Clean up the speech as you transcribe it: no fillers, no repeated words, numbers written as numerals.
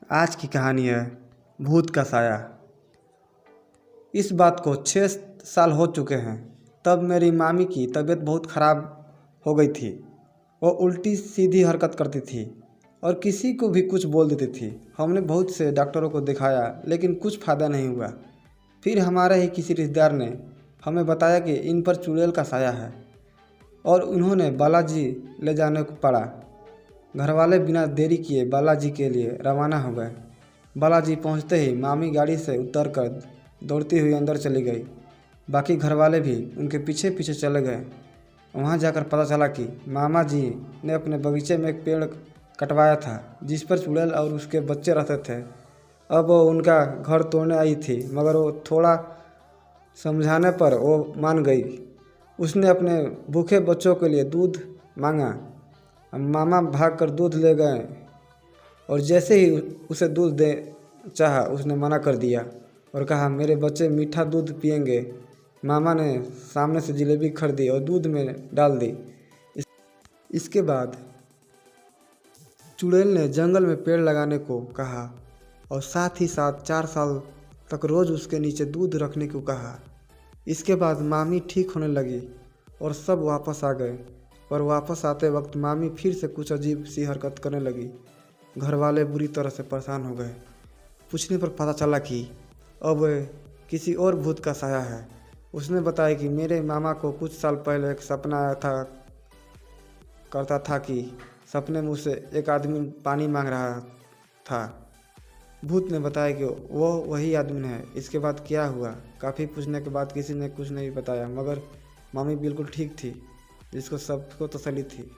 आज की कहानी है भूत का साया। इस बात को 6 साल हो चुके हैं। तब मेरी मामी की तबीयत बहुत ख़राब हो गई थी। वो उल्टी सीधी हरकत करती थी और किसी को भी कुछ बोल देती थी। हमने बहुत से डॉक्टरों को दिखाया लेकिन कुछ फ़ायदा नहीं हुआ। फिर हमारे ही किसी रिश्तेदार ने हमें बताया कि इन पर चुड़ैल का साया है और उन्होंने बालाजी ले जाने को पड़ा। घरवाले बिना देरी किए बालाजी के लिए रवाना हो गए। बालाजी पहुंचते ही मामी गाड़ी से उतरकर दौड़ती हुई अंदर चली गई। बाकी घरवाले भी उनके पीछे पीछे चले गए। वहां जाकर पता चला कि मामा जी ने अपने बगीचे में एक पेड़ कटवाया था जिस पर चुड़ैल और उसके बच्चे रहते थे। अब वो उनका घर तोड़ने आई थी, मगर वो थोड़ा समझाने पर वो मान गई। उसने अपने भूखे बच्चों के लिए दूध मांगा। मामा भागकर दूध ले गए और जैसे ही उसे दूध दे चाहा उसने मना कर दिया और कहा, मेरे बच्चे मीठा दूध पिएंगे। मामा ने सामने से जलेबी खरीदी और दूध में डाल दी। इसके बाद चुड़ैल ने जंगल में पेड़ लगाने को कहा और साथ ही साथ 4 साल तक रोज़ उसके नीचे दूध रखने को कहा। इसके बाद मामी ठीक होने लगी और सब वापस आ गए। पर वापस आते वक्त मामी फिर से कुछ अजीब सी हरकत करने लगी। घर वाले बुरी तरह से परेशान हो गए। पूछने पर पता चला कि अब किसी और भूत का साया है। उसने बताया कि मेरे मामा को कुछ साल पहले एक सपना आया करता था कि सपने में उसे एक आदमी पानी मांग रहा था। भूत ने बताया कि वो वही आदमी है। इसके बाद क्या हुआ? काफ़ी पूछने के बाद किसी ने कुछ नहीं बताया, मगर मामी बिल्कुल ठीक थी, जिसको सबको तसल्ली थी।